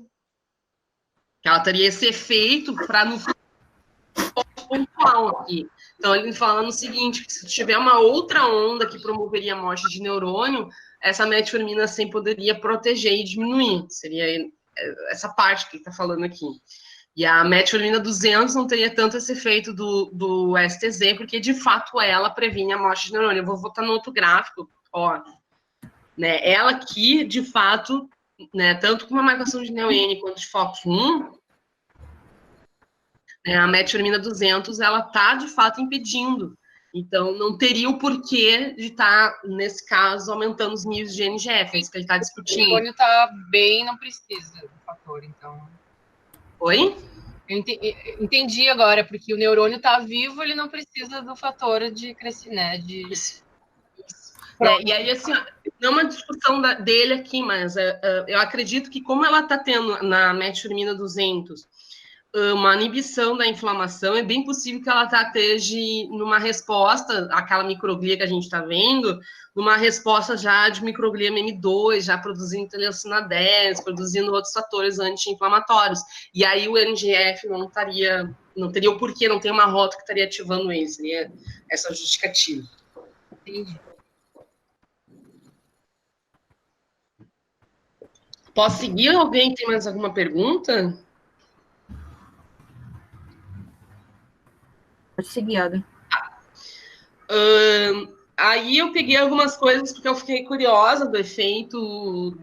S1: Que ela teria esse efeito para no pontual aqui. Então, ele falando o seguinte, que se tiver uma outra onda que promoveria a morte de neurônio, essa metformina sim poderia proteger e diminuir. Seria essa parte que ele está falando aqui. E a metformina 200 não teria tanto esse efeito do STZ, porque, de fato, ela previne a morte de neurônio. Eu vou botar no outro gráfico, ó. Né, ela aqui, de fato, né, tanto com uma marcação de NeoN quanto de FOX1, né, a metformina 200, ela está, de fato, impedindo. Então, não teria o porquê de estar, nesse caso, aumentando os níveis de NGF, é isso que ele está discutindo.
S3: O neurônio está bem, não precisa do fator, então...
S1: Oi?
S3: Eu entendi agora, porque o neurônio está vivo, ele não precisa do fator de crescimento, né?
S1: E aí, assim, não é uma discussão dele aqui, mas eu acredito que como ela está tendo na metformina 200 uma inibição da inflamação, é bem possível que ela esteja numa resposta, aquela microglia que a gente está vendo, numa resposta já de microglia MM2, já produzindo interleucina 10, produzindo outros fatores anti-inflamatórios. E aí o NGF não teria o porquê, não tem uma rota que estaria ativando ele, seria essa justificativa.
S3: Entendi.
S1: Posso seguir? Alguém tem mais alguma pergunta?
S2: Pode seguir, Ada.
S1: Aí eu peguei algumas coisas porque eu fiquei curiosa do efeito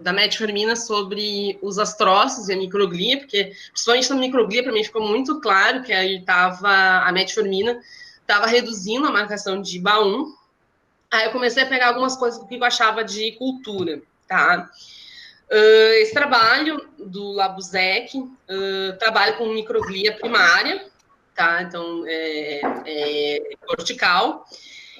S1: da metformina sobre os astrócitos e a microglia, porque principalmente na microglia para mim ficou muito claro que aí a metformina estava reduzindo a marcação de IBA1. Aí eu comecei a pegar algumas coisas que eu achava de cultura, tá? Esse trabalho do Labuzek trabalha com microglia primária, tá? Então, cortical.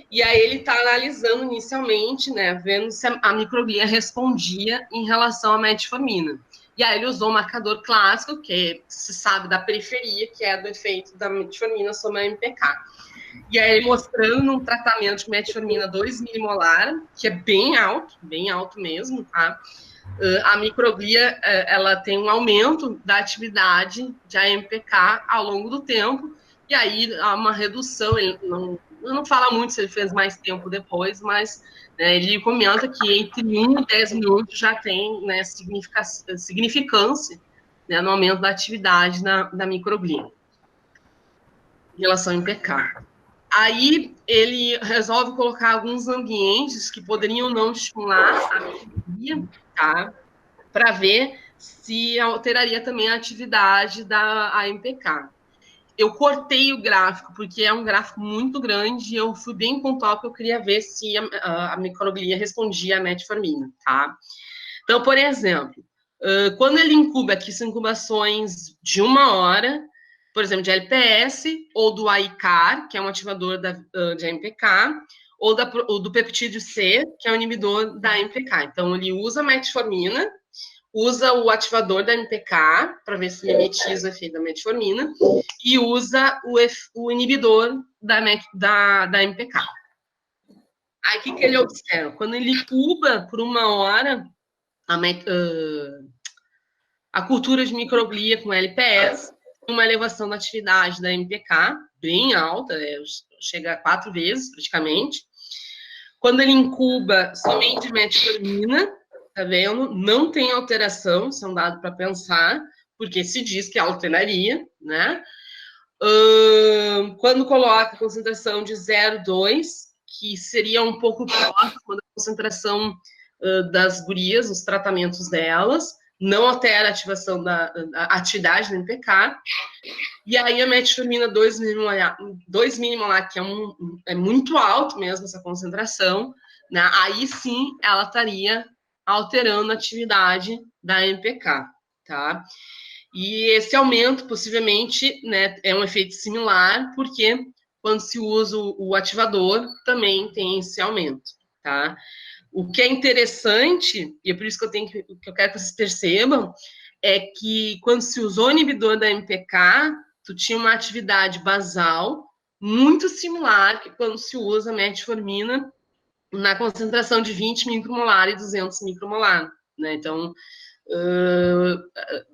S1: E aí ele está analisando inicialmente, né, vendo se a microglia respondia em relação à metformina. E aí ele usou o marcador clássico, que se sabe da periferia, que é do efeito da metformina sobre a MPK. E aí ele mostrando um tratamento de metformina 2 milimolar, que é bem alto mesmo, tá? A microglia, ela tem um aumento da atividade de AMPK ao longo do tempo, e aí há uma redução, ele não fala muito se ele fez mais tempo depois, mas ele comenta que entre 1 e 10 minutos já tem, né, significância, né, no aumento da atividade da microglia em relação ao MPK. Aí ele resolve colocar alguns ambientes que poderiam não estimular a microglia, tá? Para ver se alteraria também a atividade da AMPK. Eu cortei o gráfico, porque é um gráfico muito grande, e eu fui bem pontual, porque eu queria ver se a microglia respondia à metformina, tá? Então, por exemplo, quando ele incuba, aqui são incubações de 1 hora, por exemplo, de LPS, ou do AICAR, que é um ativador de AMPK, ou do peptídeo C, que é um inibidor da AMPK. Então, ele usa a metformina, usa o ativador da MPK, para ver se mimetiza o efeito da metformina, e usa o inibidor da MPK. Aí, o que ele observa? Quando ele incuba por 1 hora a cultura de microglia com LPS, uma elevação da atividade da MPK, bem alta, chega a 4 vezes, praticamente. Quando ele incuba somente metformina, tá vendo? Não tem alteração, isso é um dado para pensar, porque se diz que alteraria, né? Quando coloca a concentração de 0,2, que seria um pouco próximo da concentração das gurias, os tratamentos delas, não altera a ativação da atividade da MPK, e aí a metformina 2 milimolar, que é muito alto mesmo essa concentração, né? Aí sim ela estaria alterando a atividade da MPK, tá? E esse aumento, possivelmente, né, é um efeito similar, porque quando se usa o ativador, também tem esse aumento, tá? O que é interessante, e é por isso que eu quero que vocês percebam, é que quando se usou o inibidor da MPK, tu tinha uma atividade basal muito similar que quando se usa metformina na concentração de 20 micromolar e 200 micromolar, né? Então,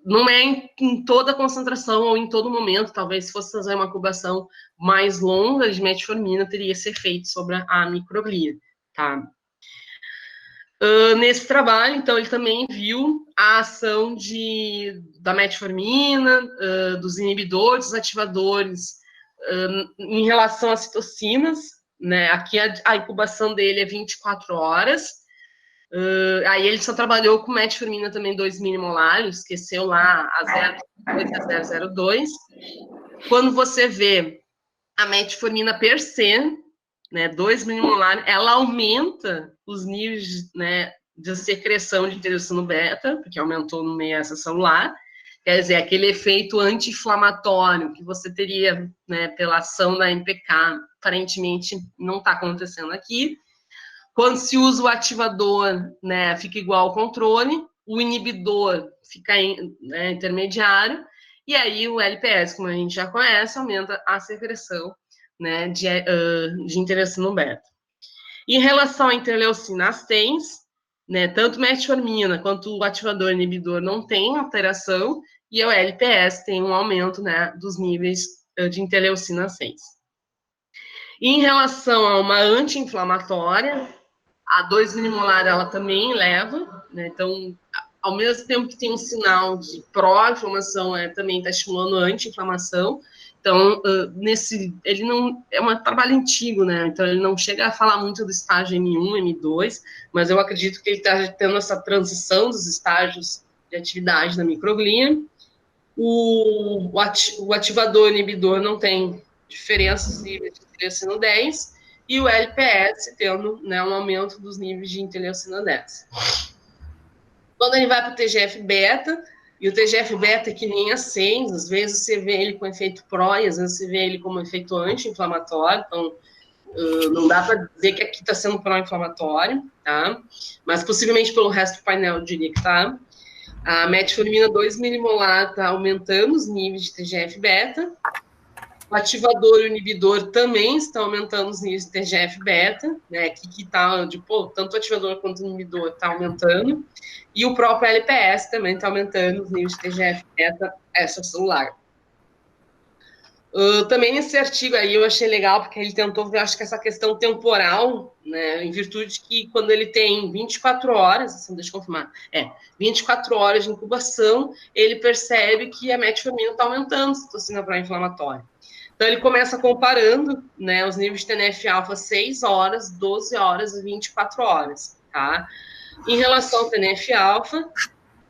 S1: Não é em toda a concentração ou em todo momento, talvez se fosse fazer uma incubação mais longa de metformina, teria esse efeito sobre a microglia, tá? Nesse trabalho, então, ele também viu a ação da metformina, dos inibidores, dos ativadores, em relação às citocinas, né? Aqui a incubação dele é 24 horas, aí ele só trabalhou com metformina também 2 milimolar, esqueceu lá a 0,2. Quando você vê a metformina per se, né, 2 milimolar, ela aumenta os níveis, né, de secreção de interleucina beta, porque aumentou no meio essa celular, quer dizer, aquele efeito anti-inflamatório que você teria, né, pela ação da MPK, aparentemente não está acontecendo aqui. Quando se usa o ativador, né, fica igual ao controle, o inibidor fica né, intermediário, e aí o LPS, como a gente já conhece, aumenta a secreção, né, de interleucina beta. Em relação à interleucina A6, né, tanto metformina quanto o ativador inibidor não tem alteração, e o LPS tem um aumento, né, dos níveis de interleucina 6. Em relação a uma anti-inflamatória, a 2 milimolar ela também leva, né, então, ao mesmo tempo que tem um sinal de pró-inflamação, também está estimulando anti-inflamação. Então, ele não é um trabalho antigo, né? Então, ele não chega a falar muito do estágio M1, M2, mas eu acredito que ele está tendo essa transição dos estágios de atividade da microglia. O ativador inibidor não tem diferenças de interleucina 10, e o LPS tendo, né, um aumento dos níveis de interleucina 10. Quando ele vai para o TGF-beta, e o TGF-beta é que nem a 6, às vezes você vê ele com efeito pró, e às vezes você vê ele como efeito anti-inflamatório, então não dá para dizer que aqui está sendo pró-inflamatório, tá? Mas possivelmente pelo resto do painel eu diria que tá. A metformina 2 milimolar está aumentando os níveis de TGF-beta. O ativador e o inibidor também estão aumentando os níveis de TGF-beta, né? Que tá, tanto o ativador quanto o inibidor está aumentando. E o próprio LPS também está aumentando os níveis de TGF-beta extracelular. Também nesse artigo aí eu achei legal, porque ele tentou ver, acho que essa questão temporal, né, em virtude que quando ele tem 24 horas, assim, deixa eu confirmar, 24 horas de incubação, ele percebe que a metformina está aumentando a citocina pró-inflamatória. Então ele começa comparando, né, os níveis de TNF-alfa 6 horas, 12 horas e 24 horas, tá? Em relação ao TNF-alfa,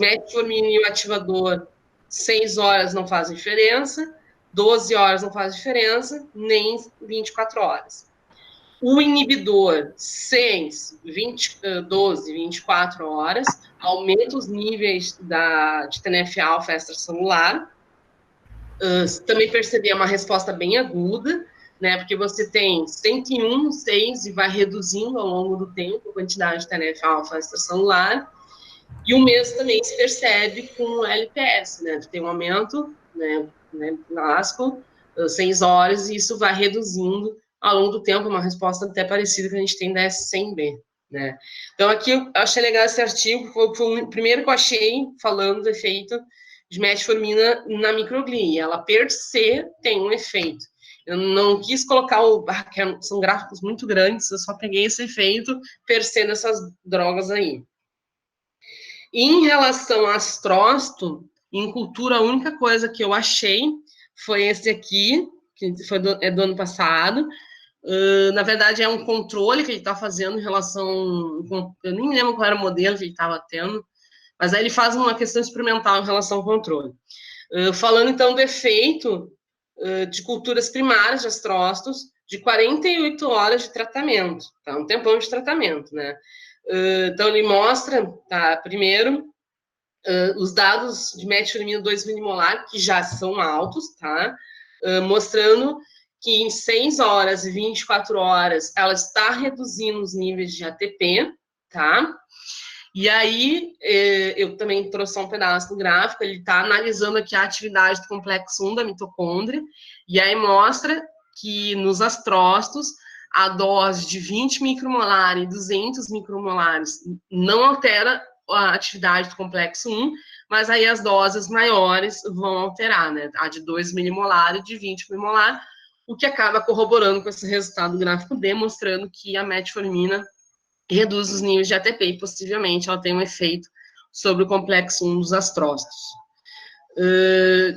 S1: metformina e o ativador 6 horas não fazem diferença, 12 horas não faz diferença, nem 24 horas. O inibidor, 6, 12, 24 horas, aumenta os níveis de TNF-alfa extracelular. Também perceber uma resposta bem aguda, né, porque você tem 101, 6 e vai reduzindo ao longo do tempo a quantidade de TNF-alfa extracelular. E o mesmo também se percebe com o LPS, né, tem um aumento, né, clássico, 6 horas, e isso vai reduzindo ao longo do tempo, uma resposta até parecida que a gente tem da S100B, né. Então, aqui eu achei legal esse artigo, foi o primeiro que eu achei falando do efeito de metformina na microglia. Ela, per se, tem um efeito. Eu não quis colocar são gráficos muito grandes, eu só peguei esse efeito per se dessas drogas aí. Em relação a astrócito, em cultura, a única coisa que eu achei foi esse aqui, que foi do ano passado. Na verdade, é um controle que ele está fazendo em relação... Eu nem lembro qual era o modelo que ele estava tendo, mas aí ele faz uma questão experimental em relação ao controle. Falando, então, do efeito de culturas primárias de astrócitos de 48 horas de tratamento, tá? Um tempão de tratamento, né? Então, ele mostra, tá, primeiro, os dados de metformina 2 milimolar, que já são altos, tá? Mostrando que em 6 horas e 24 horas ela está reduzindo os níveis de ATP, tá? E aí, eu também trouxe um pedaço do gráfico, ele está analisando aqui a atividade do complexo 1 da mitocôndria, e aí mostra que nos astrócitos, a dose de 20 micromolar e 200 micromolares não altera a atividade do complexo 1, mas aí as doses maiores vão alterar, né? A de 2 milimolar e de 20 milimolar, o que acaba corroborando com esse resultado gráfico, demonstrando que a metformina reduz os níveis de ATP e, possivelmente, ela tem um efeito sobre o complexo 1 dos astrócitos.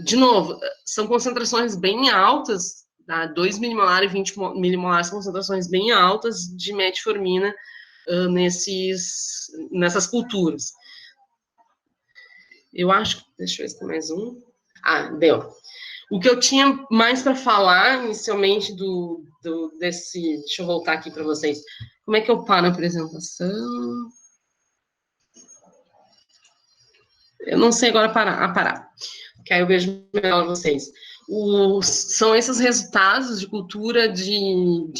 S1: De novo, são concentrações bem altas, tá? 2 milimolar e 20 milimolar são concentrações bem altas de metformina nessas culturas. Eu acho, deixa eu ver se tem mais um. Deu. O que eu tinha mais para falar inicialmente desse. Deixa eu voltar aqui para vocês. Como é que eu paro a apresentação? Eu não sei agora parar. Que aí eu vejo melhor vocês. São esses resultados de cultura de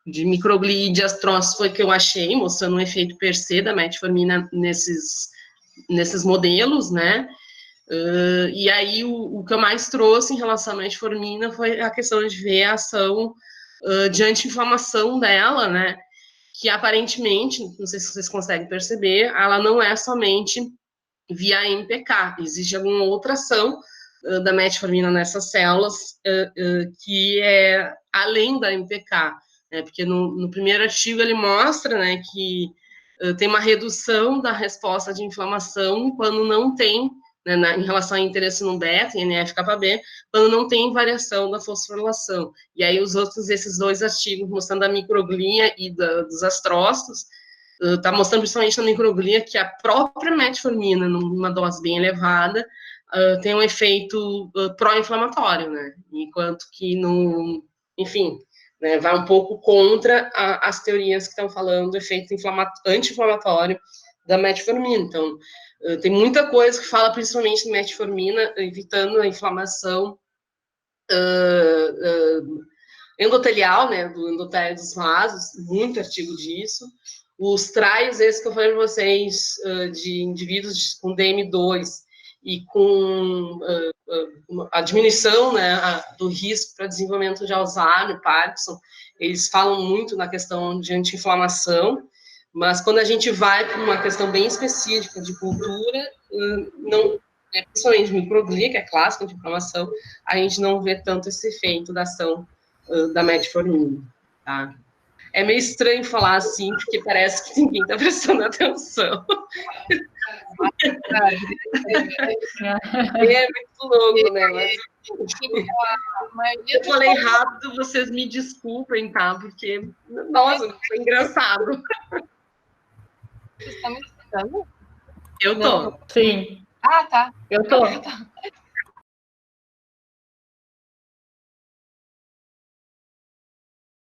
S1: microglia e de astrócitos foi que eu achei, mostrando um efeito per se da metformina nesses modelos, né? E aí, o que eu mais trouxe em relação à metformina foi a questão de ver a ação de anti-inflamação dela, né? Que aparentemente, não sei se vocês conseguem perceber, ela não é somente via MPK, existe alguma outra ação da metformina nessas células que é além da MPK, né? Porque no primeiro artigo ele mostra, né, que tem uma redução da resposta de inflamação quando não tem, né, em relação a interferon beta e NF-κB, quando não tem variação da fosforilação. E aí esses dois artigos mostrando a microglia e dos astrócitos, está mostrando principalmente na microglia que a própria metformina, numa dose bem elevada, tem um efeito pró-inflamatório, né? Enquanto que enfim, né, vai um pouco contra as teorias que estão falando do efeito anti-inflamatório da metformina. Então, tem muita coisa que fala principalmente de metformina, evitando a inflamação endotelial, né, do endotélio dos vasos, muito artigo disso. Os trials, esses que eu falei para vocês, de indivíduos com DM2 e com a diminuição, né, do risco para desenvolvimento de Alzheimer, Parkinson, eles falam muito na questão de anti-inflamação, mas quando a gente vai para uma questão bem específica de cultura, não, principalmente microglia, que é clássica de inflamação, a gente não vê tanto esse efeito da ação da metformina, tá? É meio estranho falar assim, porque parece que ninguém está prestando atenção. É muito louco, né? Mas eu falei rápido, vocês me desculpem, tá? Porque, nossa, foi engraçado.
S3: Vocês estão me escutando?
S1: Eu tô.
S4: Sim.
S3: Ah, tá.
S4: Eu tô.